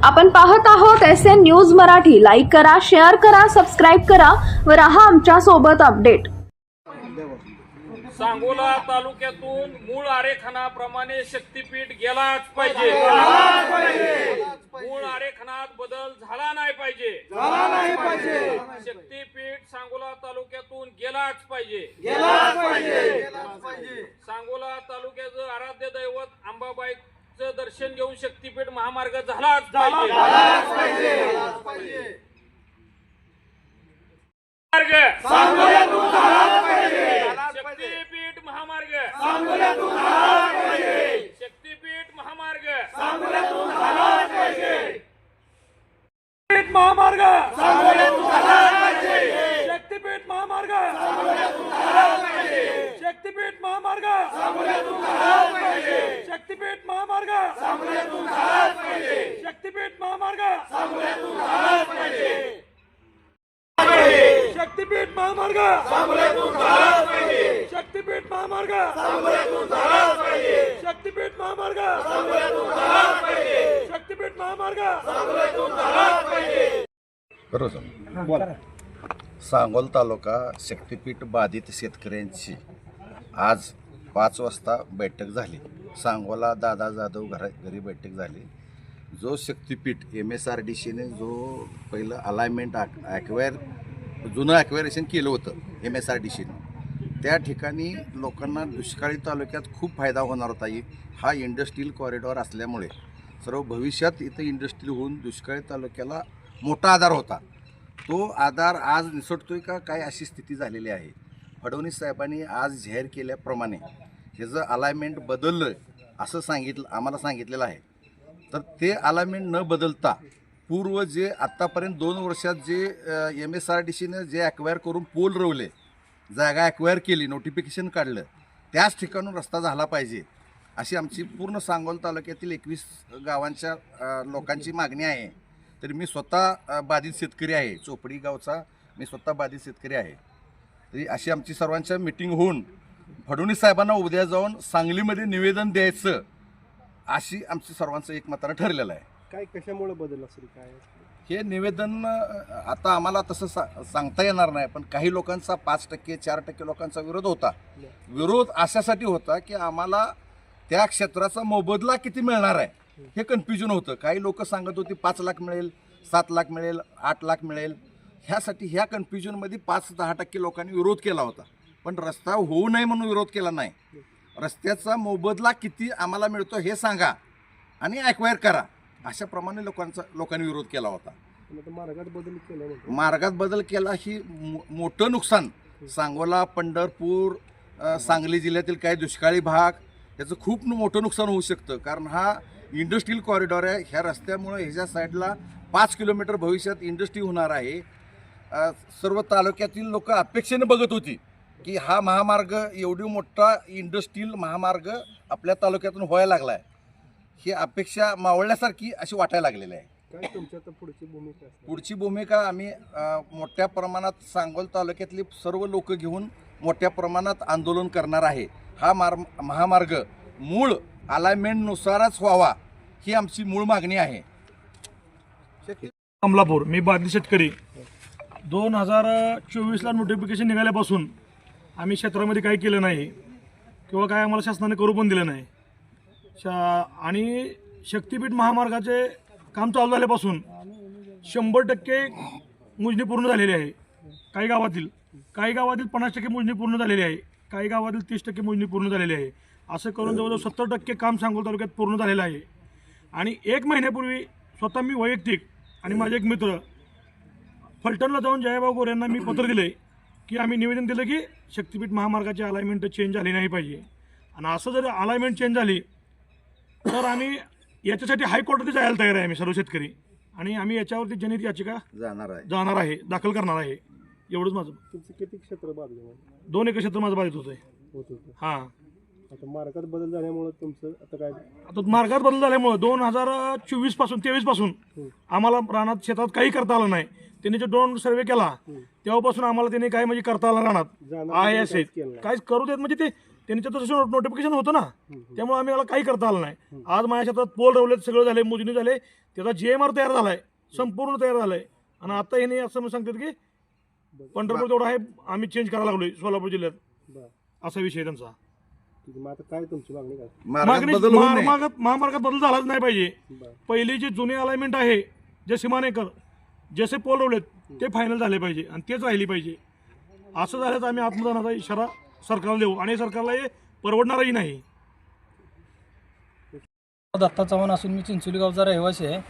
आपण पाहत आहोत SN न्यूज मराठी. लाईक करा, शेअर करा, सबस्क्राईब करा व रहा आमच्या सोबत अपडेट. सांगोला तालुक्यातून मूळ आरेखनाप्रमाणे शक्तीपीठ गेलाच पाहिजे. मूळ आरेखनात बदल झाला नाही पाहिजे. शक्तीपीठ सांगोला तालुक्यातून गेलाच पाहिजे. सांगोला तालुक्याचं आराध्य दैवत अंबाबाईचं दर्शन घेऊन शक्तीपीठ महामार्ग झालाच पाहिजे. शक्तीपीठ महामार्ग, शक्तीपीठ महामार्ग, महामार्ग, शक्तीपीठ महामार्ग, शक्तीपीठ महामार्ग, शक्तीपीठ महामार्ग, शक्तीपीठ महामार्ग, शक्तीपीठ महामार्ग, शक्तीपीठ महामार्ग, शक्तीपीठ महामार्ग, शक्तीपीठ महामार्ग. बरोबर. सांगोल तालुका शक्तीपीठ बाधित शेतकऱ्यांची आज 5 वाजता बैठक झाली. सांगोला दादा जाधव घरी बैठक झाली. जो शक्तीपीठ MSRDCने जो पहिलं अलाइनमेंट जुनं ॲक्वेरेशन केलं होतं MSRDCने, त्या ठिकाणी लोकांना दुष्काळी तालुक्यात खूप फायदा होणार होता. हा इंडस्ट्रियल कॉरिडॉर असल्यामुळे सर्व भविष्यात इथं इंडस्ट्री होऊन दुष्काळी तालुक्याला मोठा आधार होता. तो आधार आज निसटतोय का काय अशी स्थिती झालेली आहे. फडणवीस साहेबांनी आज जाहीर केल्याप्रमाणे ह्याचं अलाइनमेंट बदललं असं आम्हाला सांगितलेलं आहे. तर ते अलाइनमेंट न बदलता पूर्व जे आत्तापर्यंत 2 वर्षात जे MSRDCने जे ॲक्वायर करून पोल रवले, जागा ॲक्वायर केली, नोटिफिकेशन काढलं, त्याच ठिकाणून रस्ता झाला पाहिजे अशी आमची पूर्ण सांगोल तालुक्यातील 21 गावांच्या लोकांची मागणी आहे. तरी मी स्वतः बाधित शेतकरी आहे. चोपडी गावचा मी स्वतः बाधित शेतकरी आहे. तरी अशी आमची सर्वांच्या मिटिंग होऊन फडणवीस साहेबांना उद्या जाऊन सांगलीमध्ये निवेदन द्यायचं अशी आमचं सर्वांचं एकमतानं ठरलेलं आहे. काय कशामुळे बदल असेल काय हे निवेदन आता आम्हाला तसं सांगता येणार नाही, पण काही लोकांचा 5% 4% लोकांचा विरोध होता. विरोध अशासाठी होता की आम्हाला त्या क्षेत्राचा मोबदला किती मिळणार आहे हे कन्फ्युजन होतं. काही लोक सांगत होते 5 लाख मिळेल, 7 लाख मिळेल, 8 लाख मिळेल. ह्यासाठी ह्या कन्फ्युजनमध्ये 5-10% लोकांनी विरोध केला होता. पण रस्ता होऊ नये म्हणून विरोध केला नाही. रस्त्याचा मोबदला किती आम्हाला मिळतो हे सांगा आणि ॲक्वायर करा अशाप्रमाणे लोकांनी विरोध केला होता. मार्गात बदल केला ही मोठं नुकसान सांगोला, पंढरपूर, सांगली जिल्ह्यातील काही दुष्काळी भाग याचं खूप मोठं नुकसान होऊ शकतं. कारण हा इंडस्ट्रियल कॉरिडॉर आहे. ह्या रस्त्यामुळे ह्याच्या साईडला 5 किलोमीटर भविष्यात इंडस्ट्री होणार आहे. सर्व तालुक्यातील लोक अपेक्षेने बघत होती की हा महामार्ग एवढी मोठा इंडस्ट्रियल महामार्ग आपल्या तालुक्यातून व्हायला लागला आहे. ही अपेक्षा मावळल्यासारखी अशी वाटायला लागलेली आहे. काय तुमच्या पुढची भूमिका आम्ही मोठ्या प्रमाणात सांगोल तालुक्यातली सर्व लोक घेऊन मोठ्या प्रमाणात आंदोलन करणार आहे. हा महामार्ग मूळ अलाइनमेंटनुसारच व्हावा ही आमची मूळ मागणी आहे. कमलापूर, मी बाधित शेतकरी. 2024ला नोटिफिकेशन निघाल्यापासून आम्ही क्षेत्रामध्ये काही केलं नाही किंवा काय आम्हाला शासनाने करू पण दिलं नाही. आणि शक्तीपीठ महामार्गाचे काम चालू झाल्यापासून 100% मोजणी पूर्ण झालेली आहे. काही गावातील 50% मोजणी पूर्ण झालेली आहे. काही गावातील 30% मोजणी पूर्ण झालेली आहे. असं करून जवळजवळ 70% काम सांगोल तालुक्यात पूर्ण झालेलं आहे. आणि 1 महिन्यापूर्वी स्वतः मी वैयक्तिक आणि माझे एक मित्र फलटणला जाऊन जयभाऊ गोरे यांना मी पत्र दिले की आम्ही निवेदन दिलं की शक्तीपीठ महामार्गाची अलाइनमेंट चेंज झाली नाही पाहिजे. आणि असं जर अलाइनमेंट चेंज झाली तर आम्ही याच्यासाठी हायकोर्टात जायला तयार आहे. आम्ही सर्व शेतकरी आणि आम्ही याच्यावरती जनहित याचिका जाणार आहे, दाखल करणार आहे. एवढंच माझं. तुमचं किती क्षेत्र बाधित? 2 एकर क्षेत्र माझं बाधित होतं. हां, आता मार्गात बदल झाल्यामुळे तुमचं आता मार्गात बदल झाल्यामुळे 2023 पासून आम्हाला रानात शेतात काही करता आलं नाही. त्यांनी जो ड्रोन सर्वे केला तेव्हापासून आम्हाला त्यांनी काही म्हणजे करता आलं रानात आहे असे काहीच करू देत. म्हणजे ते त्यांनी तसं नोटिफिकेशन होतं ना, त्यामुळे आम्ही याला काही करता आलं नाही. आज माझ्या शेतात पोल रवलेत, सगळं झाले, मोजणी झाले, त्याचा GMR तयार झालाय, संपूर्ण तयार झालाय. आणि आता हे असं सांगतात की पंढरपूर तेवढा आहे, आम्ही चेंज करायला लागलोय सोलापूर जिल्ह्यात, बरं. असा विषय त्यांचा. ठीक आहे. मग आता काय तुमची मागणी काय? महामार्गात बदल झालाच नाही पाहिजे. बरं. पहिली जी जुनी अलाइनमेंट आहे, जे सीमानेकर जसे पोल रवलेत ते फायनल झाले पाहिजे आणि तेच राहिली पाहिजे. असं झालं तर आम्ही आत्मदानाचा इशारा सरकारला देऊ आणि सरकारला हे परवडणारही नाही. दत्ता चव्हाण असून मी चिंचोली गावचा रहिवासी आहे.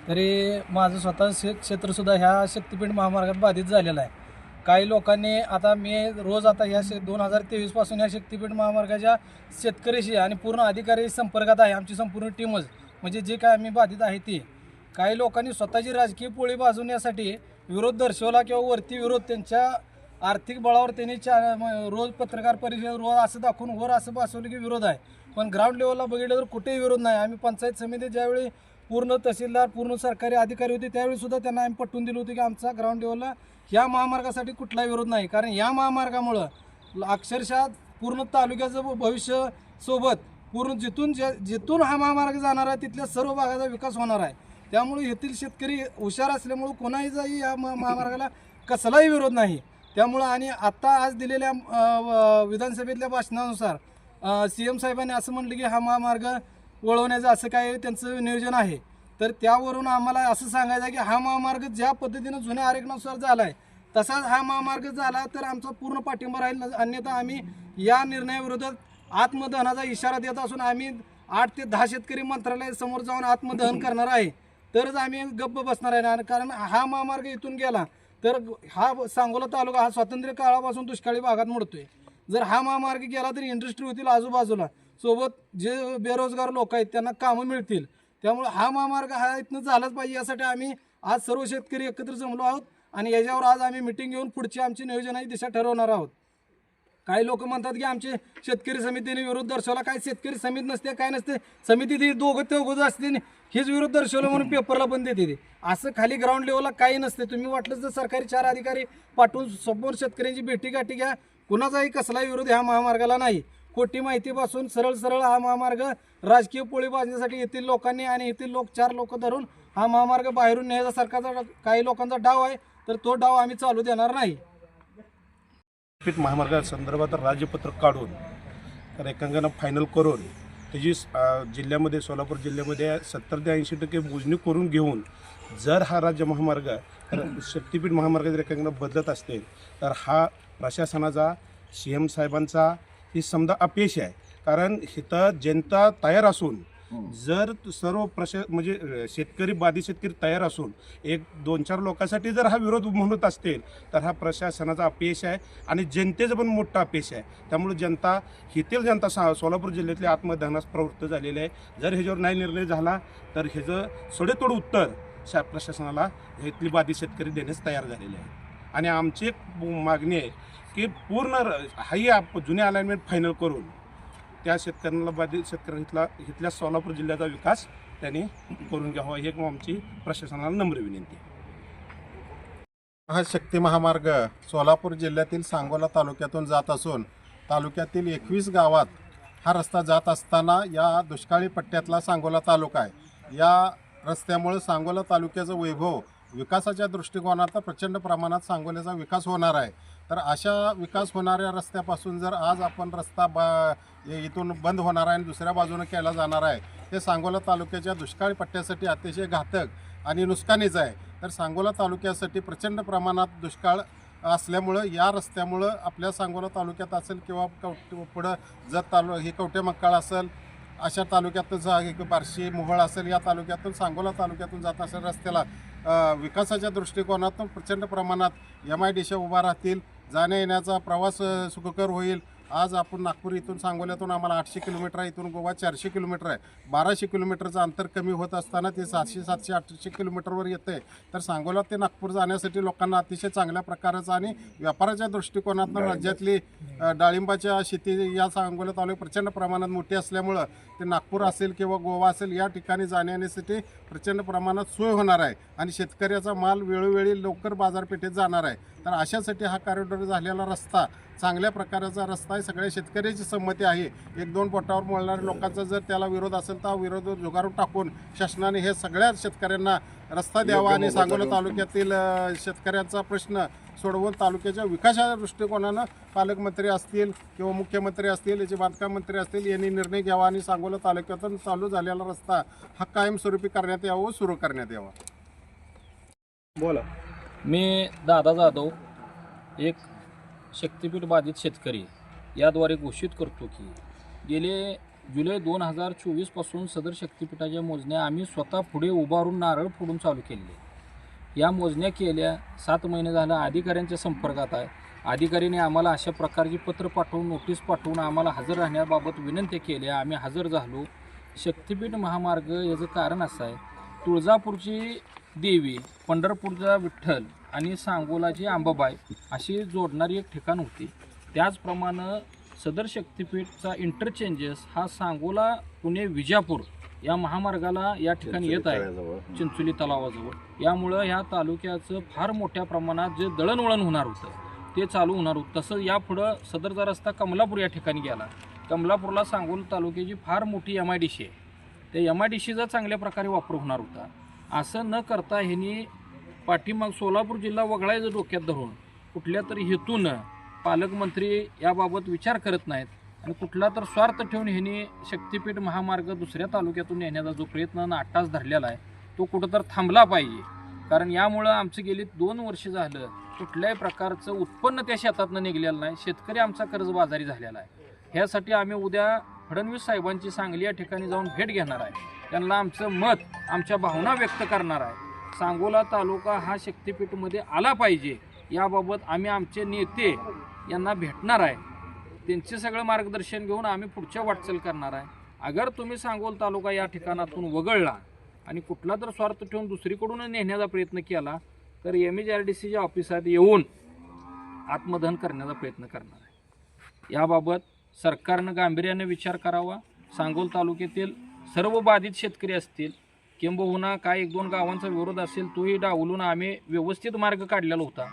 तरी माझं स्वतः क्षेत्रसुद्धा ह्या शक्तिपीठ महामार्गात बाधित झालेलं आहे. काही लोकांनी आता मी रोज आता ह्या 2023 पासून ह्या शक्तिपीठ महामार्गाच्या शेतकऱ्याशी आणि पूर्ण अधिकारी संपर्कात आहे. आमची संपूर्ण टीमच, म्हणजे जे काय आम्ही बाधित आहे ते. काही लोकांनी स्वतःची राजकीय पोळी भाजवण्यासाठी विरोध दर्शवला किंवा वरती विरोध त्यांच्या आर्थिक बळावर त्यांनी रोज पत्रकार परिषद रोज असं दाखवून वर असं बसवलं की विरोध आहे. पण ग्राउंड लेवलला बघितलं तर कुठेही विरोध नाही. आम्ही पंचायत समितीत ज्यावेळी पूर्ण तहसीलदार पूर्ण सरकारी अधिकारी होते त्यावेळी सुद्धा त्यांना आम्ही पटवून दिलं होतं की आमचा ग्राउंड लेवलला ह्या महामार्गासाठी कुठलाही विरोध नाही. कारण या महामार्गामुळं अक्षरशः पूर्ण तालुक्याचं भविष्य सोबत पूर्ण जिथून हा महामार्ग जाणार आहे तिथल्या सर्व भागाचा विकास होणार आहे. त्यामुळे येथील शेतकरी हुशार असल्यामुळं कोणाहीचाही या महामार्गाला कसलाही विरोध नाही. त्यामुळं आणि आत्ता आज दिलेल्या विधानसभेतल्या भाषणानुसार CM साहेबांनी असं म्हटलं की हा महामार्ग वळवण्याचं असं काय त्यांचं नियोजन आहे. तर त्यावरून आम्हाला असं सांगायचं आहे की हा महामार्ग ज्या पद्धतीनं जुन्या आरेखनानुसार झाला आहे तसाच हा महामार्ग झाला तर आमचा पूर्ण पाठिंबा राहील. अन्यथा आम्ही या निर्णयाविरोधात आत्मदहनाचा इशारा देत असून आम्ही 8 ते 10 शेतकरी मंत्रालयासमोर जाऊन आत्मदहन करणार आहे. तरच आम्ही गप्प बसणार आहे. कारण हा महामार्ग इथून गेला तर हा सांगोला तालुका हा स्वातंत्र्य काळापासून दुष्काळी भागात मोडतोय. जर हा महामार्ग गेला तर इंडस्ट्री होतील आजूबाजूला, सोबत जे बेरोजगार लोक आहेत त्यांना कामं मिळतील. त्यामुळे हा महामार्ग हा इथनं झालाच पाहिजे यासाठी आम्ही आज सर्व शेतकरी एकत्र जमलो आहोत आणि याच्यावर आज आम्ही मिटिंग घेऊन पुढची आमची नियोजनाची दिशा ठरवणार आहोत. काही लोक म्हणतात की आमचे शेतकरी समितीने विरोध दर्शवला. काय शेतकरी समिती नसते, काय नसते, समिती ती दोघं असते, हेच विरोध दर्शवलं म्हणून पेपरला पण देते ते. असं खाली ग्राउंड लेवलला काही नसते. तुम्ही वाटलं तर सरकारी 4 अधिकारी पाठवून समोर शेतकऱ्यांची भेटीगाठी घ्या. कुणाचाही कसलाही विरोध ह्या महामार्गाला नाही. खोटी माहितीपासून सरळ हा महामार्ग राजकीय पोळी बाजण्यासाठी येथील लोकांनी आणि येथील 4 लोक धरून हा महामार्ग बाहेरून न्यायचा सरकारचा काही लोकांचा डाव आहे. तर तो डाव आम्ही चालू देणार नाही. पीठ महामार्गासंदर्भात राज्यपत्रक काढून रेखांकन फायनल करून त्याची जिल्ह्यामध्ये सोलापूर जिल्ह्यामध्ये 70 ते 80% मोजणी करून घेऊन जर हा राज्य महामार्ग शक्तिपीठ महामार्गाचे रेखांकन बदलत असतील तर हा प्रशासनाचा CM साहेबांचा ही समजा अपयश आहे. कारण इथं जनता तयार असून जर सर्व म्हणजे शेतकरी बाधित शेतकरी तयार असून 1-2-4 लोकांसाठी जर हा विरोध म्हणत असतील तर हा प्रशासनाचा अपयश आहे आणि जनतेचं पण मोठं अपयश आहे. त्यामुळे जनता सोलापूर जिल्ह्यातल्या आत्मदहनास प्रवृत्त झालेली आहे. जर ह्याच्यावर नाही निर्णय झाला तर ह्याचं सडेतोड उत्तर प्रशासनाला इथली बाधित शेतकरी देण्यास तयार झालेले आहे. आणि आमची एक मागणी आहे की पूर्ण हाही जुने अलाइनमेंट फायनल करून त्या शेतकऱ्यांना बाधित शेतकऱ्यांना इथल्या सोलापूर जिल्ह्याचा विकास त्यांनी करून घ्यावा ही आमची प्रशासनाला नम्र विनंती आहे. हा शक्ती महामार्ग सोलापूर जिल्ह्यातील सांगोला तालुक्यातून जात असून तालुक्यातील 21 गावात हा रस्ता जात असताना या दुष्काळी पट्ट्यातला सांगोला तालुका आहे. या रस्त्यामुळे सांगोला तालुक्याचं वैभव विकासाच्या दृष्टिकोनात प्रचंड प्रमाणात सांगोल्याचा विकास होणार आहे. तर अशा विकास होणाऱ्या रस्त्यापासून जर आज आपण रस्ता इथून बंद होणार आहे आणि दुसऱ्या बाजूने केला जाणार आहे ते सांगोला तालुक्याच्या दुष्काळी पट्ट्यासाठी अतिशय घातक आणि नुकसानीचं आहे. तर सांगोला तालुक्यासाठी प्रचंड प्रमाणात दुष्काळ असल्यामुळं या रस्त्यामुळं आपल्या सांगोला तालुक्यात असेल किंवा पुढं जत ही कवठेमंकाळ असेल अशा तालुक्यातून बार्शी मोहोळ असेल या तालुक्यातून सांगोला तालुक्यातून जात असलेल्या रस्त्याला विकासाच्या दृष्टिकोनातून प्रचंड प्रमाणात MIDC उभा राहतील. जाण्या येण्याचा प्रवास सुखकर होईल. आज आपण नागपूर इथून सांगोल्यातून आम्हाला 800 किलोमीटर आहे, इथून गोवा 400 किलोमीटर आहे. 1200 किलोमीटरचं अंतर कमी होत असताना ते 700-800 किलोमीटरवर येतं आहे. तर सांगोला ते नागपूर जाण्यासाठी लोकांना अतिशय चांगल्या प्रकारचं आणि व्यापाराच्या दृष्टिकोनातून राज्यातली डाळिंबाच्या शेती या सांगोला तालुक्यात प्रचंड प्रमाणात मोठी असल्यामुळं ते नागपूर असेल किंवा गोवा असेल या ठिकाणी जाण्यासाठी प्रचंड प्रमाणात सोय होणार आहे आणि शेतकऱ्याचा माल वेळोवेळी लवकर बाजारपेठेत जाणार आहे. तर अशासाठी हा कॉरिडॉर झालेला रस्ता चांगल्या प्रकारचा रस्ता आहे. सगळ्या शेतकऱ्याची संमती आहे. एक दोन पोटावर मोडणाऱ्या लोकांचा जर त्याला विरोध असेल तर विरोध झुगारून टाकून शासनाने हे सगळ्या शेतकऱ्यांना रस्ता द्यावा आणि सांगोला तालुक्यातील शेतकऱ्यांचा प्रश्न सोडवून तालुक्याच्या विकासाच्या दृष्टिकोनानं पालकमंत्री असतील किंवा मुख्यमंत्री असतील, याचे बांधकाम मंत्री असतील, यांनी निर्णय घ्यावा आणि सांगोला तालुक्यातून चालू झालेला रस्ता हा कायमस्वरूपी करण्यात यावा व सुरू करण्यात यावा. बोला. मी दादा जाधव एक शक्तीपीठ बाधित शेतकरी याद्वारे घोषित करतो की गेले जुलै 2024 पासून सदर शक्तीपीठाच्या मोजण्या आम्ही स्वतः पुढे उभारून नारळ फोडून चालू केलेले. या मोजण्या केल्या 7 महिने झालं अधिकाऱ्यांच्या संपर्कात आहे. अधिकाऱ्याने आम्हाला अशा प्रकारची पत्र पाठवून नोटीस पाठवून आम्हाला हजर राहण्याबाबत विनंती केल्या. आम्ही हजर झालो. शक्तीपीठ महामार्ग याचं कारण असं आहे, तुळजापूरची देवी, पंढरपूरचा विठ्ठल आणि सांगोलाची अंबाबाई अशी जोडणारी एक ठिकाण होती. त्याचप्रमाणे सदर शक्तीपीठचा इंटरचेंजेस हा सांगोला पुणे विजापूर या महामार्गाला या ठिकाणी येत आहे, चिंचोली तलावाजवळ. यामुळं ह्या तालुक्याचं फार मोठ्या प्रमाणात जे दळणवळण होणार होतं ते चालू होणार होतं. तसं यापुढं सदरचा रस्ता कमलापूर या ठिकाणी गेला. कमलापूरला सांगोला तालुक्याची फार मोठी MIDC आहे. त्या MIDCचा चांगल्या प्रकारे वापर होणार होता. असं न करता ह्यांनी पाठीमाग सोलापूर जिल्हा वगळायचं डोक्यात धरून कुठल्या तरी हेतून पालकमंत्री याबाबत विचार करत नाहीत आणि कुठला तर स्वार्थ ठेवून ह्यांनी शक्तीपीठ महामार्ग दुसऱ्या तालुक्यातून नेण्याचा जो प्रयत्न आट्टास धरलेला आहे तो कुठं तर थांबला पाहिजे. कारण यामुळं आमचं गेली 2 वर्ष झालं कुठल्याही प्रकारचं उत्पन्न त्या शेतातनं निघलेलं नाही. शेतकरी आमचा कर्जबाजारी झालेला आहे. ह्यासाठी आम्ही उद्या फडणवीस साहेबांची सांगली या ठिकाणी जाऊन भेट घेणार आहे. त्यांना आमचं मत, आमच्या भावना व्यक्त करणार आहे. सांगोला तालुका हा शक्तीपीठमध्ये आला पाहिजे याबाबत आम्ही आमचे नेते यांना भेटणार आहे. त्यांचे सगळं मार्गदर्शन घेऊन आम्ही पुढच्या वाटचाल करणार आहे. अगर तुम्ही सांगोला तालुका या ठिकाणातून वगळला आणि कुठला तर स्वार्थ ठेवून दुसरीकडून नेण्याचा प्रयत्न केला तर MHRDCच्या ऑफिसात येऊन आत्मदहन करण्याचा प्रयत्न करणार आहे. याबाबत सरकारनं गांभीर्याने विचार करावा. सांगोला तालुक्यातील सर्व बाधित शेतकरी असतील, किंबहुना काय 1-2 गावांचा विरोध असेल तोही डावलून आम्ही व्यवस्थित मार्ग काढलेला होता.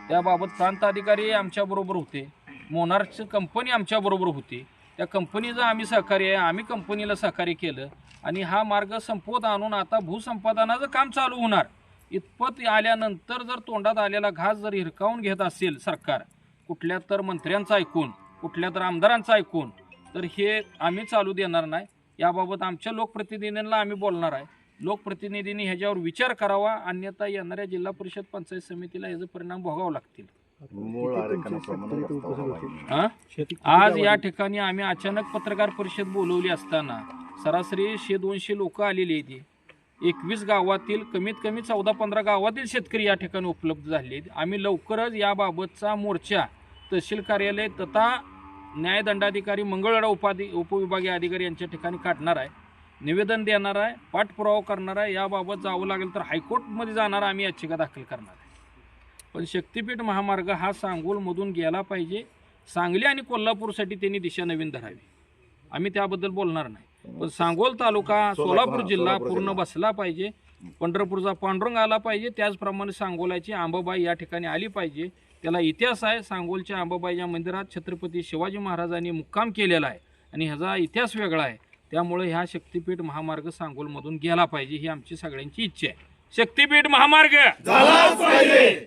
त्याबाबत प्रांत अधिकारी आमच्याबरोबर होते, मोनार्कची कंपनी आमच्याबरोबर होती. त्या कंपनीचं आम्ही सहकार्य आहे, आम्ही कंपनीला सहकार्य केलं आणि हा मार्ग संपवत आणून आता भूसंपादनाचं काम चालू होणार. इतपत आल्यानंतर जर तोंडात आलेला घास जर हिरकावून घेत असेल सरकार, कुठल्या तर मंत्र्यांचं ऐकून, कुठल्या तर आमदारांचं ऐकून, तर हे आम्ही चालू देणार नाही. याबाबत आमच्या लोकप्रतिनिधींना आम्ही बोलणार आहे. लोकप्रतिनिधींनी ह्याच्यावर विचार करावा, अन्यथा येणाऱ्या जिल्हा परिषद पंचायत समितीला याचे परिणाम भोगावे लागतील. आज या ठिकाणी आम्ही अचानक पत्रकार परिषद बोलवली असताना सरासरी 100-200 लोक आलेली आहेत. 21 गावातील कमीत कमी 14-15 गावातील शेतकरी या ठिकाणी उपलब्ध झाले आहेत. आम्ही लवकरच याबाबतचा मोर्चा तहसील कार्यालय तथा न्यायदंडाधिकारी मंगळवेढा उपविभागीय अधिकारी यांच्या ठिकाणी काढणार आहे, निवेदन देणार आहे, पाठपुरावा करणार आहे. याबाबत जावं लागेल तर हायकोर्टमध्ये जाणार आम्ही याचिका दाखल करणार आहे. पण शक्तीपीठ महामार्ग हा सांगोलमधून गेला पाहिजे. सांगली आणि कोल्हापूरसाठी त्यांनी दिशा नवीन धरावी. आम्ही त्याबद्दल बोलणार नाही. पण सांगोल तालुका, सोलापूर जिल्हा पूर्ण बसला पाहिजे. पंढरपूरचा पांडुरंग आला पाहिजे. त्याचप्रमाणे सांगोलाची अंबाबाई या ठिकाणी आली पाहिजे. त्याला इतिहास आहे. सांगोलच्या अंबाबाईच्या मंदिरात छत्रपती शिवाजी महाराजांनी मुक्काम केलेला आहे आणि ह्याचा इतिहास वेगळा आहे. त्यामुळे ह्या शक्तीपीठ महामार्ग सांगोलमधून गेला पाहिजे ही आमची सगळ्यांची इच्छा आहे. शक्तीपीठ महामार्ग झालाच पाहिजे.